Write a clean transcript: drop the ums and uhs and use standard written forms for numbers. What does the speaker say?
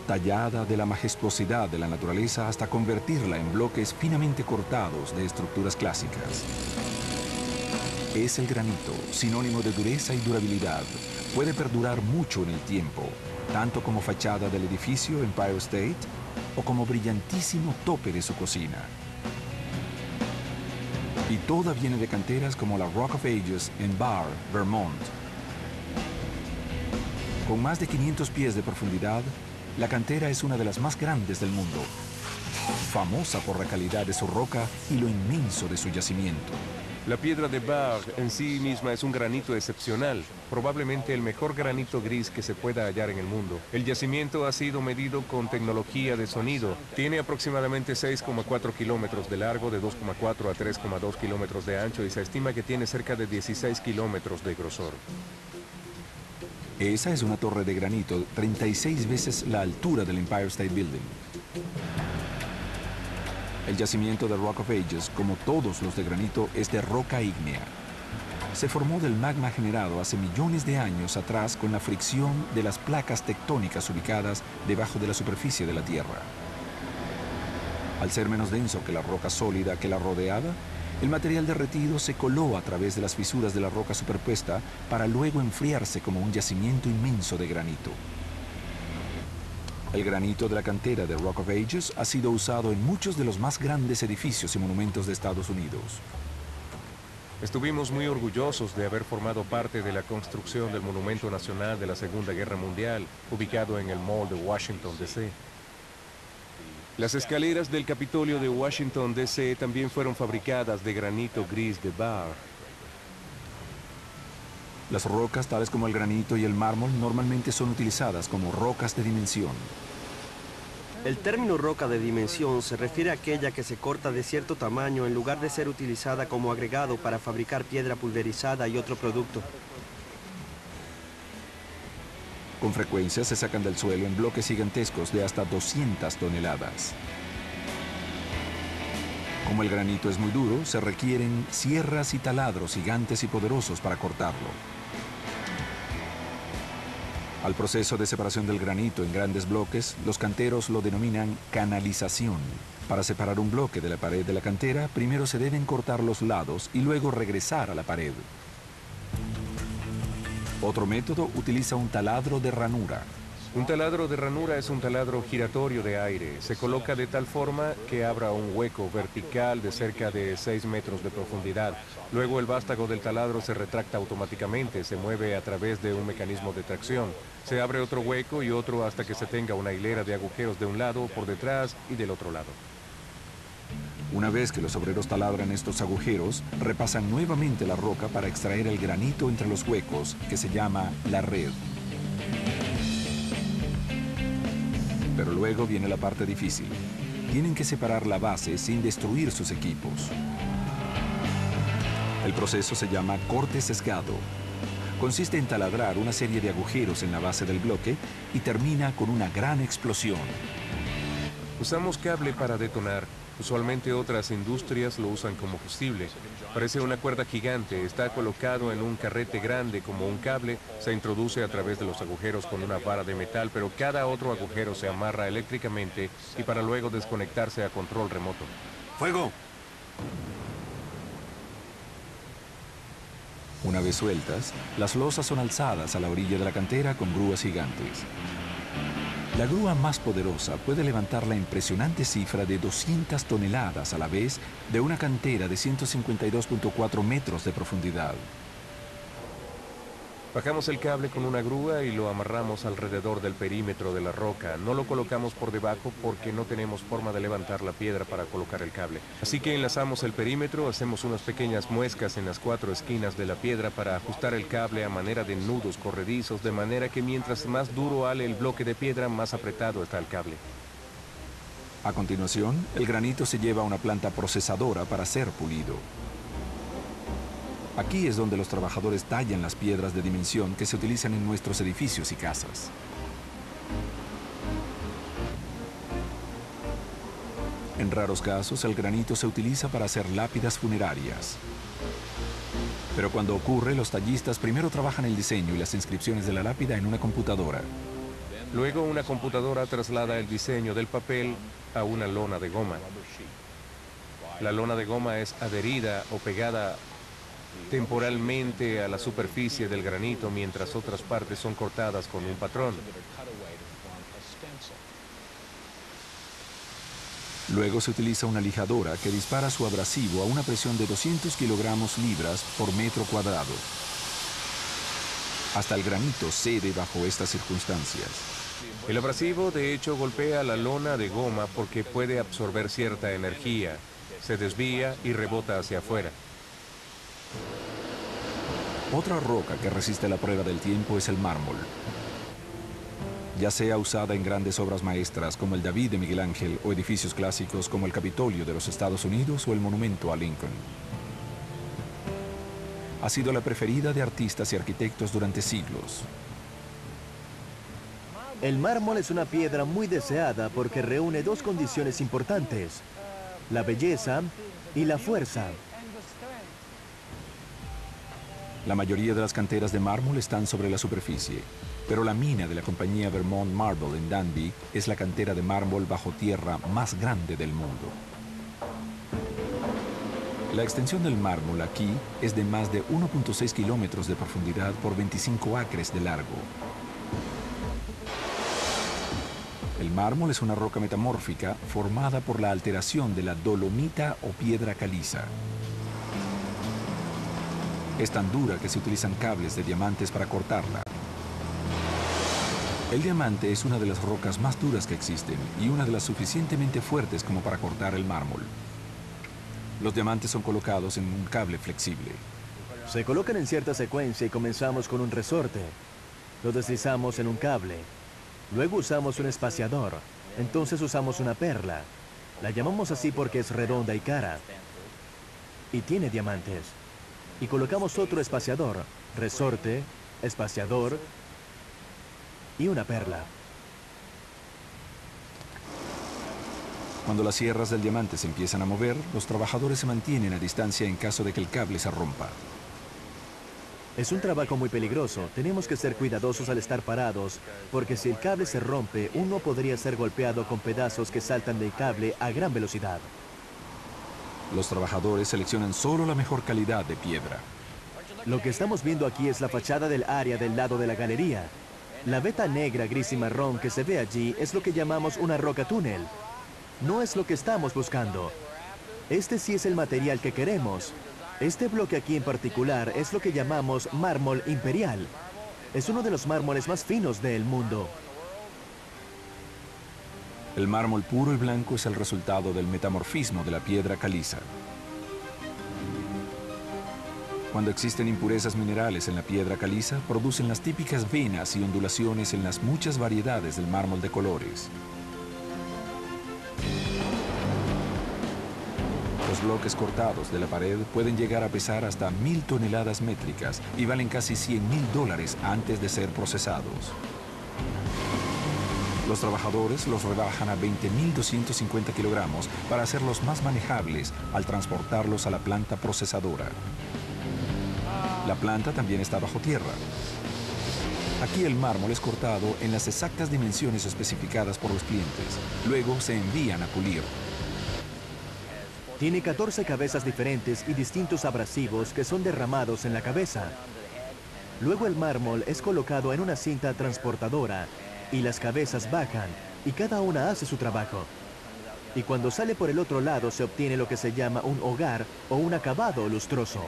tallada de la majestuosidad de la naturaleza hasta convertirla en bloques finamente cortados de estructuras clásicas. Es el granito, sinónimo de dureza y durabilidad. Puede perdurar mucho en el tiempo, tanto como fachada del edificio Empire State o como brillantísimo tope de su cocina. Y toda viene de canteras como la Rock of Ages en Barre, Vermont. Con más de 500 pies de profundidad, la cantera es una de las más grandes del mundo, famosa por la calidad de su roca y lo inmenso de su yacimiento. La piedra de Barre en sí misma es un granito excepcional, probablemente el mejor granito gris que se pueda hallar en el mundo. El yacimiento ha sido medido con tecnología de sonido. Tiene aproximadamente 6,4 kilómetros de largo, de 2,4 a 3,2 kilómetros de ancho y se estima que tiene cerca de 16 kilómetros de grosor. Esa es una torre de granito 36 veces la altura del Empire State Building. El yacimiento de Rock of Ages, como todos los de granito, es de roca ígnea. Se formó del magma generado hace millones de años atrás con la fricción de las placas tectónicas ubicadas debajo de la superficie de la Tierra. Al ser menos denso que la roca sólida que la rodeaba, el material derretido se coló a través de las fisuras de la roca superpuesta para luego enfriarse como un yacimiento inmenso de granito. El granito de la cantera de Rock of Ages ha sido usado en muchos de los más grandes edificios y monumentos de Estados Unidos. Estuvimos muy orgullosos de haber formado parte de la construcción del Monumento Nacional de la Segunda Guerra Mundial, ubicado en el Mall de Washington, D.C. Las escaleras del Capitolio de Washington, D.C. también fueron fabricadas de granito gris de Barre. Las rocas, tales como el granito y el mármol, normalmente son utilizadas como rocas de dimensión. El término roca de dimensión se refiere a aquella que se corta de cierto tamaño en lugar de ser utilizada como agregado para fabricar piedra pulverizada y otro producto. Con frecuencia se sacan del suelo en bloques gigantescos de hasta 200 toneladas. Como el granito es muy duro, se requieren sierras y taladros gigantes y poderosos para cortarlo. Al proceso de separación del granito en grandes bloques, los canteros lo denominan canalización. Para separar un bloque de la pared de la cantera, primero se deben cortar los lados y luego regresar a la pared. Otro método utiliza un taladro de ranura. Un taladro de ranura es un taladro giratorio de aire. Se coloca de tal forma que abra un hueco vertical de cerca de 6 metros de profundidad. Luego el vástago del taladro se retracta automáticamente, se mueve a través de un mecanismo de tracción. Se abre otro hueco y otro hasta que se tenga una hilera de agujeros de un lado, por detrás y del otro lado. Una vez que los obreros taladran estos agujeros, repasan nuevamente la roca para extraer el granito entre los huecos, que se llama la red. Pero luego viene la parte difícil. Tienen que separar la base sin destruir sus equipos. El proceso se llama corte sesgado. Consiste en taladrar una serie de agujeros en la base del bloque y termina con una gran explosión. Usamos cable para detonar. Usualmente otras industrias lo usan como fusible. Parece una cuerda gigante, está colocado en un carrete grande como un cable, se introduce a través de los agujeros con una vara de metal, pero cada otro agujero se amarra eléctricamente y para luego desconectarse a control remoto. ¡Fuego! Una vez sueltas, las losas son alzadas a la orilla de la cantera con grúas gigantes. La grúa más poderosa puede levantar la impresionante cifra de 200 toneladas a la vez de una cantera de 152.4 metros de profundidad. Bajamos el cable con una grúa y lo amarramos alrededor del perímetro de la roca. No lo colocamos por debajo porque no tenemos forma de levantar la piedra para colocar el cable. Así que enlazamos el perímetro, hacemos unas pequeñas muescas en las 4 esquinas de la piedra para ajustar el cable a manera de nudos corredizos, de manera que mientras más duro ale el bloque de piedra, más apretado está el cable. A continuación, el granito se lleva a una planta procesadora para ser pulido. Aquí es donde los trabajadores tallan las piedras de dimensión que se utilizan en nuestros edificios y casas. En raros casos, el granito se utiliza para hacer lápidas funerarias. Pero cuando ocurre, los tallistas primero trabajan el diseño y las inscripciones de la lápida en una computadora. Luego una computadora traslada el diseño del papel a una lona de goma. La lona de goma es adherida o pegada temporalmente a la superficie del granito mientras otras partes son cortadas con un patrón. Luego se utiliza una lijadora que dispara su abrasivo a una presión de 200 kilogramos-libras por metro cuadrado. Hasta el granito cede bajo estas circunstancias. El abrasivo de hecho golpea la lona de goma porque puede absorber cierta energía, se desvía y rebota hacia afuera. Otra roca que resiste la prueba del tiempo es el mármol. Ya sea usada en grandes obras maestras como el David de Miguel Ángel o edificios clásicos como el Capitolio de los Estados Unidos o el monumento a Lincoln. Ha sido la preferida de artistas y arquitectos durante siglos. El mármol es una piedra muy deseada porque reúne dos condiciones importantes: la belleza y la fuerza. La mayoría de las canteras de mármol están sobre la superficie, pero la mina de la compañía Vermont Marble en Danby es la cantera de mármol bajo tierra más grande del mundo. La extensión del mármol aquí es de más de 1.6 kilómetros de profundidad por 25 acres de largo. El mármol es una roca metamórfica formada por la alteración de la dolomita o piedra caliza. Es tan dura que se utilizan cables de diamantes para cortarla. El diamante es una de las rocas más duras que existen y una de las suficientemente fuertes como para cortar el mármol. Los diamantes son colocados en un cable flexible. Se colocan en cierta secuencia y comenzamos con un resorte. Lo deslizamos en un cable. Luego usamos un espaciador. Entonces usamos una perla. La llamamos así porque es redonda y cara. Y tiene diamantes. Y colocamos otro espaciador, resorte, espaciador y una perla. Cuando las sierras del diamante se empiezan a mover, los trabajadores se mantienen a distancia en caso de que el cable se rompa. Es un trabajo muy peligroso. Tenemos que ser cuidadosos al estar parados, porque si el cable se rompe, uno podría ser golpeado con pedazos que saltan del cable a gran velocidad. Los trabajadores seleccionan solo la mejor calidad de piedra. Lo que estamos viendo aquí es la fachada del área del lado de la galería. La veta negra, gris y marrón que se ve allí es lo que llamamos una roca túnel. No es lo que estamos buscando. Este sí es el material que queremos. Este bloque aquí en particular es lo que llamamos mármol imperial. Es uno de los mármoles más finos del mundo. El mármol puro y blanco es el resultado del metamorfismo de la piedra caliza. Cuando existen impurezas minerales en la piedra caliza, producen las típicas venas y ondulaciones en las muchas variedades del mármol de colores. Los bloques cortados de la pared pueden llegar a pesar hasta 1000 toneladas métricas y valen casi $100.000 antes de ser procesados. Los trabajadores los rebajan a 20.250 kilogramos para hacerlos más manejables al transportarlos a la planta procesadora. La planta también está bajo tierra. Aquí el mármol es cortado en las exactas dimensiones especificadas por los clientes. Luego se envían a pulir. Tiene 14 cabezas diferentes y distintos abrasivos que son derramados en la cabeza. Luego el mármol es colocado en una cinta transportadora y las cabezas bajan y cada una hace su trabajo. Y cuando sale por el otro lado se obtiene lo que se llama un hogar o un acabado lustroso.